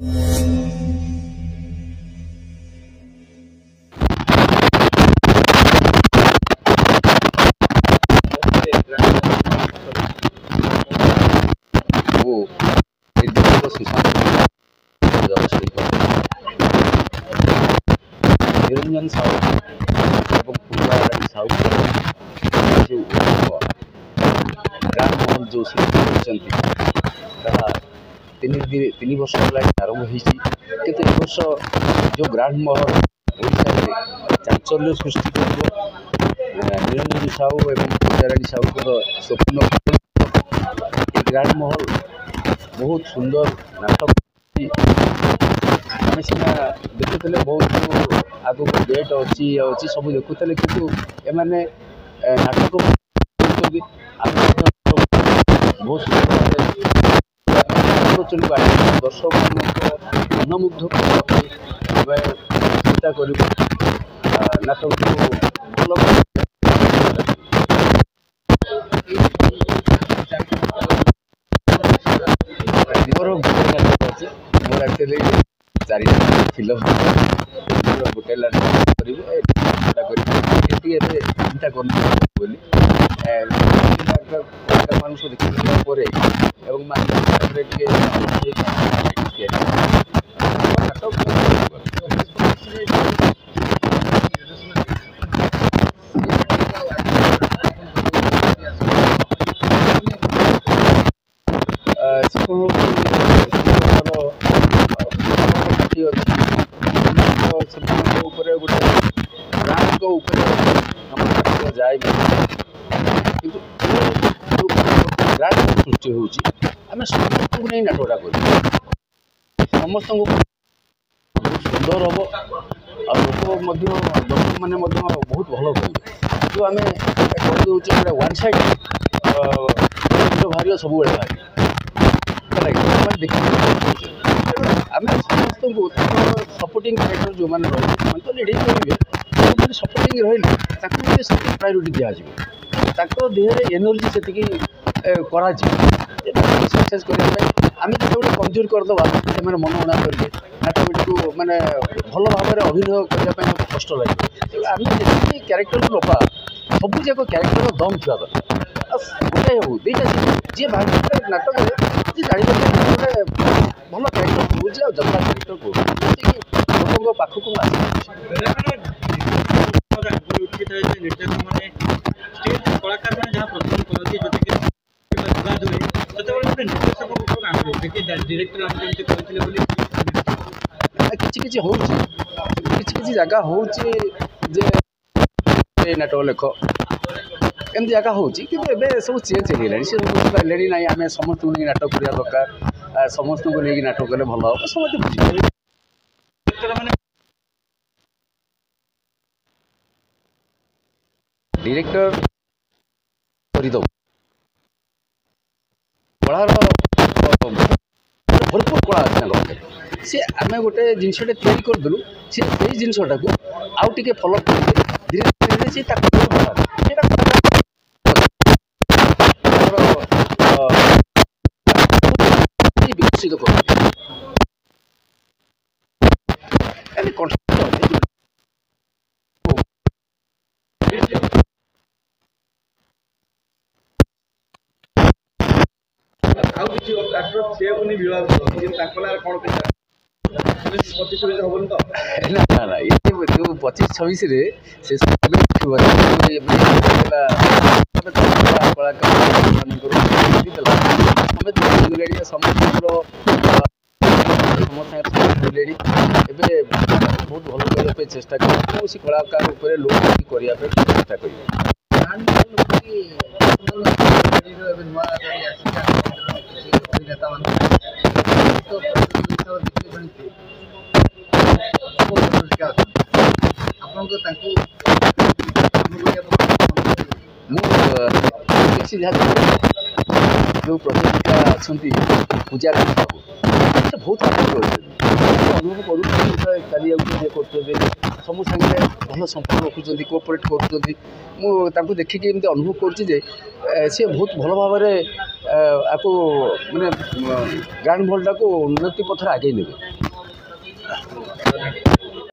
वो निर्देशक सुशांत निरंजन साहू और पूर्वा रानी साहू जो ग्रांड महल जो सृष्टि तीन वर्ष आरंभ होती वर्ष जो ग्रांड महल चांचल्य सृष्टि कर निरंजन साहू और पूर्वा रानी साहू स्वप्न ग्रांड महल बहुत सुंदर नाटक आम सीना देखुले बहुत आगो डेट अच्छी अच्छी सब देखुले कि एमाने नाटक बहुत सुंदर दर्शक मनमुग्ध चिंता कर नाटक भल मोर गोटे नाटक अच्छे मोर एक्चुअली 4 फिल्म गोटे नाटक चिंता कर मानस देखा जाए सृष्टि हो समस्त नहीं नाटकटा कर समस्त सुंदर हम और लोक दर्शक मैंने बहुत भल कहे जो आम कहीदे वन साइड बाहर सब देखिए आम समस्त सपोर्टिंग कैरेक्टर जो मैंने रही तो लीडिंग करेंगे सपोर्टिंग रही प्रायोरिटी दिज्व देहरे एनर्जी से करा सक्सेस करने आम जो गोटे कमजोर करदे से मनगणना करेंगे नाटक को मैंने भल भाव में अभिनय करने कष्ट लगे आम जी क्यारेक्टर को नपा सब जाक क्यारेक्टर दम था गोटे हो दुईटा जी भाग नाटक जी जान गोटे भल क्यारेक्टर कौन जगह क्यारेक्टर कौन लोक पाखक कलाकार जहाँ प्रदर्शन करती डायरेक्टर किसी जगह हो नाटक लेख एम जगह हो सब चेंज हो सी बुझे ना आम समस्त को नाटक करवा दरकार समस्त को लेकिन नाटक कले भल हम समझते बुझे डायरेक्टर करदे कलार भरपूर कला अच्छे सी आम गोटे जिनटे तैयारी करदेलु सी जिनटा को आउ टे फॉलोअप कर धीरे धीरे से विकसित कर ना ये जो 25-26 से बहुत भल करने चेष्टा कर कलाकार लोक करने चेष्टा कर जो प्रतियोगिता अच्छा पूजा से बहुत अनुभव कर सब सागे भल संपर्क रखुच्च कोअपरेट कर देखिए अनुभव कर बहुत भल भाव आपको माने ग्रांड भल्टा को उन्नति पथर आगे नेबे।